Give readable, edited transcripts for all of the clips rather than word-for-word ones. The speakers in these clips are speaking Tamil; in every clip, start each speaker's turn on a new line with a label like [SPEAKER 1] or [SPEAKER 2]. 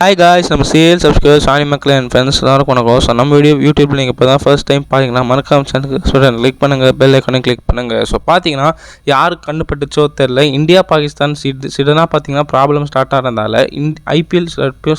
[SPEAKER 1] ஹாய் காய்ஸ், நம்ம சேல் சப்ஸ்கிரைபர்ஸ் சாணி மக்கள் அண்ட் ஃப்ரெண்ட்ஸ் எல்லாருக்கும் வணக்கம். ஸோ நம்ம வீடியோ யூடியூப்பில் நீங்கள் இப்போ தான் ஃபர்ஸ்ட் டைம் பார்த்தீங்கன்னா மறக்காம சேனலுக்கு கிளிக் பண்ணுங்கள், பெல் ஐக்கானை கிளிக் பண்ணுங்கள். ஸோ பார்த்தீங்கன்னா யாருக்கு கண்டுபட்டுச்சோ தெரில, இந்தியா பாகிஸ்தான் சடனாக பார்த்தீங்கன்னா ப்ராப்ளம் ஸ்டார்ட் ஆகிறதால ஐபிஎல்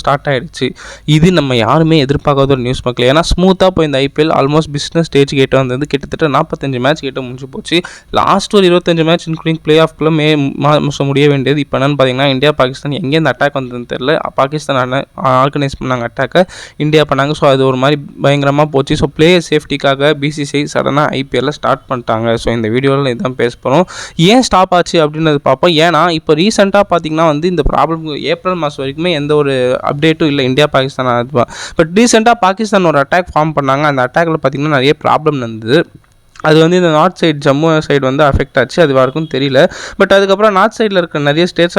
[SPEAKER 1] ஸ்டார்ட் ஆகிடுச்சு. இது நம்ம யாருமே எதிர்பார்க்காத ஒரு நியூஸ் மக்கள். ஏன்னா ஸ்மூத்தாக போய் இந்த ஐபிஎல் ஆல்மோஸ்ட் பிஸ்னஸ் ஸ்டேஜ் கேட்டு வந்தது. கிட்டத்தட்ட 45 மேட்ச் கேட்டு முடிஞ்சு போச்சு. லாஸ்ட் ஒரு 25 மேட்ச் இன்க்ளூடிங் பிளே ஆஃப்குள்ளே மாதம் முடிய வேண்டியது. இப்போ என்னன்னு பார்த்தீங்கன்னா இந்தியா பாகிஸ்தான் எங்கேருந்து அட்டாக் வந்ததுன்னு தெரில. பாகிஸ்தான் ஆர்கனைஸ் பண்ணாங்க அட்டாக்கை, இந்தியா பண்ணாங்க. ஸோ அது ஒரு மாதிரி பயங்கரமாக போச்சு. ஸோ பிளேயர் சேஃப்டிக்காக பிசிசிஐ சடனாக ஐபிஎல்ல ஸ்டார்ட் பண்ணிட்டாங்க. ஸோ இந்த வீடியோவில் இதுதான் பேச போகிறோம். ஏன் ஸ்டாப் ஆச்சு அப்படின்றது பார்ப்போம். ஏன்னா இப்போ ரீசெண்டாக பார்த்தீங்கன்னா இந்த ப்ராப்ளம் ஏப்ரல் மாதம் வரைக்குமே எந்த ஒரு அப்டேட்டும் இல்லை இந்தியா பாகிஸ்தான். பட் ரீசெண்டாக பாகிஸ்தான் ஒரு அட்டாக் ஃபார்ம் பண்ணாங்க. அந்த அட்டாக்ல பார்த்தீங்கன்னா நிறைய ப்ராப்ளம் இருந்தது. அது இந்த north side Jammu side affect ஆச்சு. அது யாருக்கும் தெரியல. பட் அதுக்கப்புறம் நார்த் சைடில் இருக்க நிறைய ஸ்டேட்ஸ்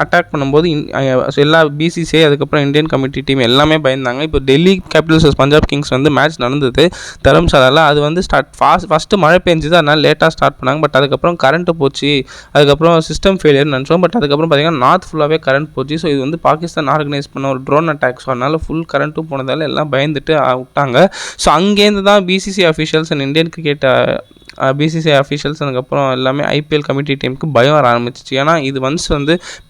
[SPEAKER 1] அட்டாக் பண்ணும்போது எல்லா பிசிசிஐ அதுக்கப்புறம் இந்தியன் கமிட்டி டீம் எல்லாமே பயந்தாங்க. இப்போ Delhi Capitals Punjab Kings match நடந்தது தரம்சாலாவில். அது ஃபஸ்ட்டு மழை பெஞ்சுது, அதனால் லேட்டாக ஸ்டார்ட் பண்ணாங்க. பட் அதுக்கப்புறம் கரண்ட்டு போச்சு. அதுக்கப்புறம் சிஸ்டம் ஃபெயிலியர் நினச்சோம். பட் அதுக்கப்புறம் பார்த்திங்கன்னா நார்த் ஃபுல்லாகவே கரண்ட் போச்சு. ஸோ இது பாகிஸ்தான் ஆர்கனைஸ் பண்ண ஒரு ட்ரோன் அட்டாக். ஸோ அதனால் ஃபுல் கரண்ட்டும் போனதால் எல்லாம் பயந்துட்டு விட்டாங்க. ஸோ அங்கேருந்து தான் BCCI officials and Indian cricket BCCI officials அதுக்கப்புறம் எல்லாமே ஐபிஎல் கமிட்டி டீமுக்கு பயம் வர ஆரம்பிச்சிச்சு. ஏன்னா இது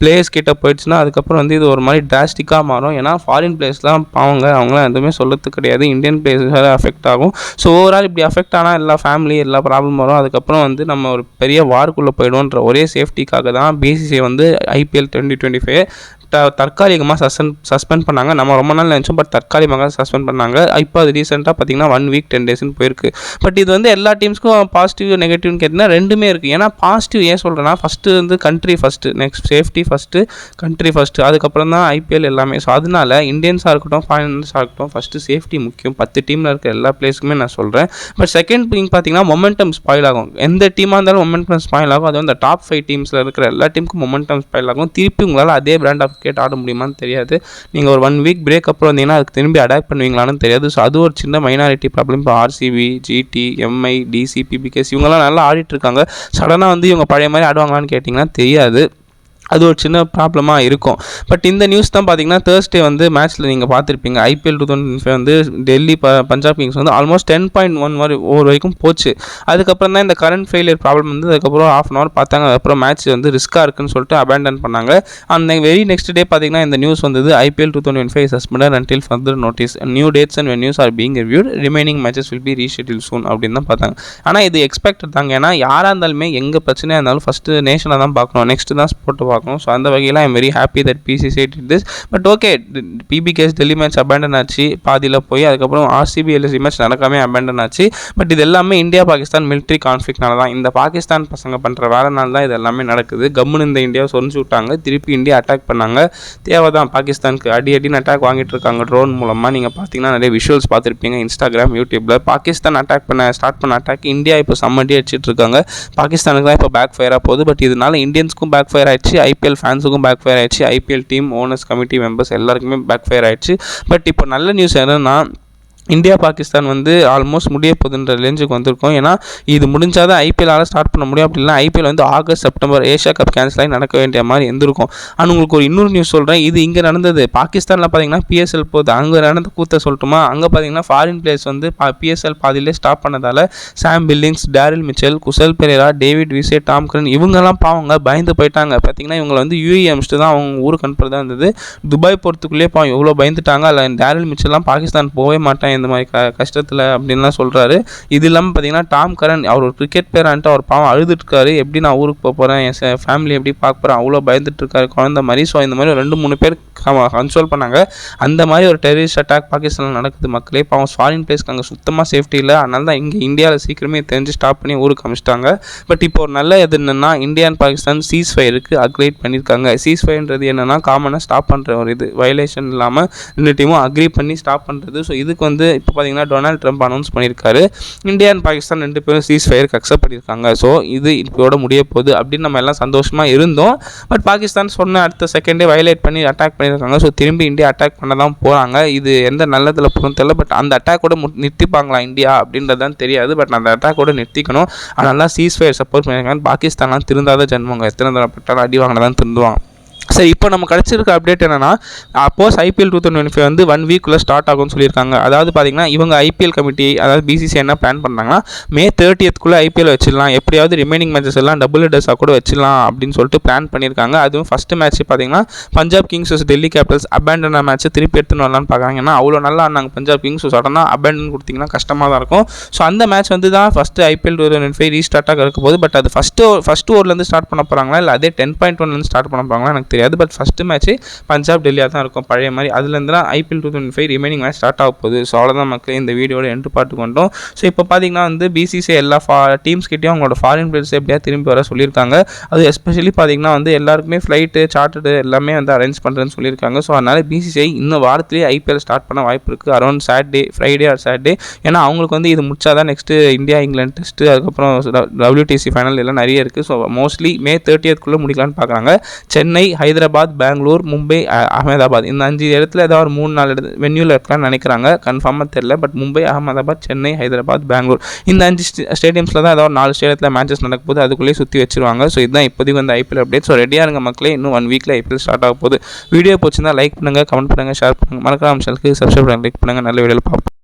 [SPEAKER 1] பிளேயர்ஸ் கிட்ட போயிடுச்சுன்னா அதுக்கப்புறம் இது ஒரு மாதிரி டிராஸ்டிக்காக மாறும். ஏன்னா ஃபாரின் பிளேயர்ஸ்லாம் பாவங்க, அவங்களாம் எதுவுமே சொல்கிறது கிடையாது. இந்தியன் பிளேயர்ஸ் அஃபெக்ட் ஆகும். ஸோ ஓவரால் இப்படி அஃபெக்ட் ஆனால் எல்லா ஃபேமிலி எல்லா ப்ராப்ளம் வரும். அதுக்கப்புறம் நம்ம ஒரு பெரிய வார்க்குள்ளே போயிடுவோன்ற ஒரே சேஃப்டிக்காக தான் பிசிசிஐ ஐபிஎல் 2025 தற்காலிகமாக சஸ்பெண்ட் பண்ணாங்க. நம்ம ரொம்ப நாள் நினச்சோம், பட் தற்காலிகமாக சஸ்பெண்ட் பண்ணாங்க. இப்போ அது ரீசெண்டாக பார்த்தீங்கன்னா 1 வீக் 10 டேஸ்ன்னு போயிருக்கு. பட் இது எல்லா டீம்ஸ்க்கும் பாசிட்டிவ் நெகட்டிவ்னு கேட்டிங்கன்னா ரெண்டுமே இருக்குது. ஏன்னா பாசிட்டிவ் ஏன் சொல்கிறேன்னா, first country first, next safety first, country first, அதுக்கப்புறம் தான் ஐபிஎல் எல்லாமே. ஸோ அதனால இந்தியன்ஸாக இருக்கட்டும் ஃபாரினர்ஸாக இருக்கட்டும் ஃபஸ்ட்டு சேஃப்டி முக்கியம். 10 டீமில் இருக்க எல்லா பிளேஸுக்குமே நான் சொல்கிறேன். பட் செகண்ட் திங் பார்த்தீங்கன்னா மொமெண்டம் ஸ்பாயில் ஆகும். எந்த டீமாக இருந்தாலும் மொமெண்டம் ஸ்பாயில் ஆகும். அது டாப் 5 டீம்ஸில் இருக்கிற எல்லா டீமுக்கும் மொமெண்டம் ஸ்பாயில் ஆகும். திருப்பி உங்களால் அதே பிராண்ட் ஆஃப் கிரிக்கெட் ஆட முடியுமான்னு தெரியாது. நீங்கள் ஒரு 1 வீக் பிரேக் அப்புறம் வந்தீங்கன்னா அதுக்கு திரும்பி அடாப்ட் பண்ணுவீங்களான்னு தெரியாது. ஸோ அது ஒரு சின்ன மைனாரிட்டி ப்ராப்ளம். இப்போ RCB, GT, MI, DC, PBKS இவங்கெல்லாம் நல்லா ஆடிட்டு இருக்காங்க. சடனாக இவங்க பழைய மாதிரி ஆடுவாங்களான்னு கேட்டிங்கன்னா தெரியாது. அது ஒரு சின்ன ப்ராப்ளமாக இருக்கும். பட் இந்த நியூஸ் தான் பார்த்தீங்கன்னா தேர்ஸ்டே மேட்ச்சில் நீங்கள் பார்த்துருப்பீங்க. IPL 2025 Delhi Punjab Kings almost 10.1 over வரைக்கும் போச்சு. அதுக்கப்புறம் தான் இந்த கரண்ட் ஃபெயிலியர் ப்ராப்ளம் அதுக்கப்புறம் ½ hour பார்த்தாங்க. அதுக்கப்புறம் மேட்ச் ரிஸ்க்காக இருக்குன்னு சொல்லிட்டு அபேண்டன் பண்ணாங்க. அந்த வெரி நெக்ஸ்ட் டே பார்த்தீங்கன்னா இந்த news IPL 2025 suspended until further notice, new dates and venues are being reviewed, remaining matches will be reschedule soon அப்படின்னு தான் பார்த்தாங்க. ஆனால் இது எக்ஸ்பெக்டட் தாங்க. ஏன்னா யாராக இருந்தாலுமே எங்கே பிரச்சனையாக இருந்தாலும் ஃபஸ்ட்டு நேஷனை தான் பார்க்கணும், நெக்ஸ்ட் தான் ஸ்போர்ட்டை பார்க்கணும். ஸோ அந்த வகையில் I am very happy that BCCI did this. But okay, PBKS Delhi match abandon ஆச்சு பாதியில் போய். அதுக்கப்புறம் ஆர்சிபி எல்எஸ்சி மேட்ச் நடக்காமே அபேண்டன் ஆச்சு. பட் இது எல்லாமே இந்தியா பாகிஸ்தான் மிலிட்ரி கான்ஃப்ளிக்னால தான். இந்த பாகிஸ்தான் பசங்க பண்ணுற வேலைனால தான் இது எல்லாமே நடக்குது. கம்முன்னு இந்த இந்தியாவை சொரிஞ்சு விட்டாங்க. திருப்பி இந்தியா அட்டாக் பண்ணாங்க. தேவை தான் பாகிஸ்தானுக்கு அடின்னு அட்டாக் வாங்கிட்டு இருக்காங்க ட்ரோன் மூலமாக. நீங்கள் பார்த்தீங்கன்னா நிறைய விஷுவல்ஸ் பார்த்துருப்பீங்க இன்ஸ்டாகிராம், யூடியூப்பில். பாகிஸ்தான் ஸ்டார்ட் பண்ண அட்டாக் இந்தியா இப்போ சம்மடி அடிச்சிட்டு இருக்காங்க. பாகிஸ்தானுக்கு தான் இப்போ பேக் ஃபயராக போகுது. பட் இதனால இந்தியன்ஸ்க்கும் பேக் ஃபயர் ஆயிடுச்சு, ஐபிஎல் ஃபேன்ஸுக்கும் பேக் ஃபயர் ஆயிடுச்சு, IPL team owners committee members எல்லாருக்குமே பேக் ஃபயர் ஆயிடுச்சு. பட் இப்போ நல்ல நியூஸ் என்னன்னா, இந்தியா பாகிஸ்தான் ஆல்மோஸ்ட் முடிய போகுதுன்ற ரேஞ்சுக்கு வந்திருக்கும். ஏன்னா இது முடிஞ்சால் தான் ஐபிஎல்லால் ஸ்டார்ட் பண்ண முடியும். அப்படின்னா IPL August September Asia cup cancel ஆகி நடக்க வேண்டிய மாதிரி இருந்திருக்கும். ஆனால் உங்களுக்கு ஒரு இன்னொரு நியூஸ் சொல்கிறேன். இது இங்கே நடந்தது பாகிஸ்தானில் பார்த்தீங்கன்னா பிஎஸ்எல் போகுது. அங்கே நடந்த கூத்த சொல்லட்டுமா? அங்கே பார்த்தீங்கன்னா ஃபாரின் பிளேயர்ஸ் பிஎஸ்எல் பாதியிலே ஸ்டாப் பண்ணதால் Sam Billings, Daryl Mitchell, Kusal Perera, David Wiese, Tom Curran இவங்கெல்லாம் பாவங்க பயந்து போயிட்டாங்க. பார்த்தீங்கன்னா இவங்களை யூஏ அமிச்சிட்டு தான் அவங்க ஊருக்கு அனுப்புறதா இருந்தது. துபாய் போகிறதுக்குள்ளேயே பாவம் எவ்வளோ பயந்துட்டாங்க. அதில் டேரில் மிச்சல்லாம் பாகிஸ்தான் போகவே மாட்டேன் இந்த மாதிரி கஷ்டத்தில் அப்படின்லாம் சொல்கிறாரு. இது இல்லாமல் பார்த்தீங்கன்னா டாம் கரன் அவர் ஒரு கிரிக்கெட் பிளேயரான்ட்டு அவர் பாவம் அழுதுட்டுருக்காரு. எப்படி நான் ஊருக்கு போகிறேன், என் ஃபேமிலி எப்படி பார்க்க போகிறேன், அவ்வளோ பயந்துட்டுருக்காரு குழந்த மாதிரி. ஸோ இந்த மாதிரி 2-3 பேர் கன்சோல் பண்ணாங்க. அந்த மாதிரி ஒரு டெரரிஸ்ட் அட்டாக் பாகிஸ்தானில் நடக்குது மக்களே. பாவம் ஃபாரின் பிளேஸ்க்கு அங்கே சுத்தமாக சேஃப்டி இல்லை. அதனால தான் இங்கே இந்தியாவில் சீக்கிரமே தெரிஞ்சு ஸ்டாப் பண்ணி ஊருக்கு அமிச்சிட்டாங்க. பட் இப்போ ஒரு நல்ல இது என்னென்னா, இந்தியா அண்ட் பாகிஸ்தான் சீஸ் ஃபயருக்கு அக்ரேட் பண்ணியிருக்காங்க. சீஸ் ஃபயர்ன்றது என்னென்னா காமனாக ஸ்டாப் பண்ணுற ஒரு இது, வயலேஷன் இல்லாமல் 2 டீமும் அக்ரி பண்ணி ஸ்டாப் பண்ணுறது. ஸோ இதுக்கு இப்போ பார்த்தீங்கன்னா டொனால்ட் ட்ரம்ப் அனௌன்ஸ் பண்ணியிருக்காரு. இந்தியா அண்ட் பாகிஸ்தான் 2 பேரும் சீஸ் ஃபயருக்கு அக்செப்ட் பண்ணியிருக்காங்க. ஸோ இது இப்போட முடிய போகுது அப்படின்னு நம்ம எல்லாம் சந்தோஷமாக இருந்தோம். பட் பாகிஸ்தான் சொன்ன அடுத்த செகண்டே வயலேட் பண்ணி அட்டாக் பண்ணியிருக்காங்க. ஸோ திரும்பி இந்தியா அட்டாக் பண்ண தான் போகிறாங்க. இது எந்த நல்லதில் போகணும் தெரியல. பட் அந்த அட்டாக்கோட நிறுத்திப்பாங்களா இந்தியா அப்படின்றது தான் தெரியாது. பட் அந்த அட்டாக்கோட நிறுத்திக்கணும். அதனால தான் சீஸ் ஃபயர் சப்போர்ட் பண்ணியிருக்காங்க. பாகிஸ்தான்லாம் திருந்தாத ஜென்மங்க, எத்தனை தடவை பட்டாலும் அடி வாங்கினா தான் திருந்துவாங்க. சரி, இப்போ நம்ம கிடச்சிருக்க அப்டேட் என்னென்னா, அப்போஸ் ஐபிஎல் 2025 வந்து 1 வீக்குள்ளே ஸ்டார்ட் ஆகும்னு சொல்லியிருக்காங்க. அதாவது பார்த்திங்கன்னா இவங்க ஐபிஎல் கமிட்டி, அதாவது பிசிசி என்ன பிளான் பண்ணுறாங்கன்னா, May 30th ஐபிஎல் வச்சிடலாம், எப்படியாவது ரிமைனிங் மேட்சஸ் எல்லாம் டபுள் ஹெட்டர்ஸாக கூட வச்சிடலாம் அப்படின்னு சொல்லிட்டு பிளான் பண்ணியிருக்காங்க. அதுவும் ஃபஸ்ட்டு மேட்ச் பார்த்திங்கன்னா Punjab Kings vs Delhi Capitals அபேண்டன மேட்ச்சை திருப்பி எடுத்துன்னு வரலான்னு பார்க்குறாங்க. ஏன்னா அவ்வளோ நல்லா ஆனாங்க பஞ்சாப் கிங்ஸ். சடனாக அபேண்டன் கொடுத்திங்கன்னா கஷ்டமாக தான் இருக்கும். ஸோ அந்த மேட்ச் வந்து தான் ஃபஸ்ட்டு ஐபிஎல் 2025 ரீஸ்டார்ட்டாக இருக்க போது. பட் அது ஃபஸ்ட்டு ஓவர்லேருந்து ஸ்டார்ட் பண்ண போகிறாங்களா இல்லை அதே 10.1 ஸ்டார்ட் பண்ண போகிறாங்களா எனக்கு தெரியாது. பட் ஃபஸ்ட்டு மேட்ச்சு பஞ்சாப் டெல்லியாக தான் இருக்கும் பழைய மாதிரி. அதுலேருந்து தான் ஐபிஎல் 2025 ரிமைனிங் மேட்ச் ஸ்டார்ட் ஆக போகுது. ஸோ அவ்வளோதான் மக்களே, இந்த வீடியோட எண்டு பார்ட்டு கொண்டோம். ஸோ இப்போ பார்த்தீங்கன்னா வந்து பிசிசி எல்லா டீம்ஸ்கிட்டையும் அவங்களோட ஃபாரின் பிளேயர்ஸ் எப்படியா திரும்பி வர சொல்லியிருக்காங்க. அது எஸ்பெஷலி பார்த்தீங்கன்னா வந்து எல்லாருக்குமே ஃப்ளைட்டு சார்ட்டடு எல்லாமே வந்து அரேஞ்ச் பண்ணுறேன்னு சொல்லியிருக்காங்க. ஸோ அதனால் பிசிசிஐ இன்னும் வாரத்திலேயே ஐபிஎல் ஸ்டார்ட் பண்ண வாய்ப்பு இருக்குது. Around Friday or Saturday. ஏன்னா அவங்களுக்கு வந்து இது முடிச்சா தான் நெக்ஸ்ட்டு இந்தியா இங்கிலாந்து டெஸ்ட்டு, அதுக்கப்புறம் WTC ஃபைனல் எல்லாம் நிறைய இருக்குது. ஸோ மோஸ்ட்லி May 30th முடிக்கலான்னு பார்க்குறாங்க. சென்னை, ஹைதராபாத், பெங்களூர், மும்பை, அகமதாபாத் இந்த 5 இடத்துல ஏதாவது ஒரு 3-4 வென்யூவில் இருக்கலாம்னு நினைக்கிறாங்க. கன்ஃபார்மாக தெரில. பட் மும்பை, அகமதாபாத், சென்னை, ஹைதராபாத், பெங்களூர் இந்த 5 ஸ்டேடியம்ஸில் தான் ஏதாவது 4 ஸ்டேடியத்தில் மேட்சஸ் நடக்கும்போது அதுக்குள்ளேயே சுற்றி வச்சிருவாங்க. ஸோ இதுதான் இப்போதைக்கு வந்து ஐபிஎல் அப்டேட். ஸோ ரெடியாக இருங்க மக்களே, இன்னும் 1 வீக்கில் ஐபிஎல் ஸ்டார்ட் ஆக போகுது. வீடியோ பிடிச்சிருந்தா லைக் பண்ணுங்கள், கமெண்ட் பண்ணுங்கள், ஷேர் பண்ணுங்கள், மறக்காம சேனலுக்கு சப்ஸ்கிரைப் பண்ணுங்கள், லைக் பண்ணுங்கள். நல்ல வீடியோவில் பார்ப்போம்.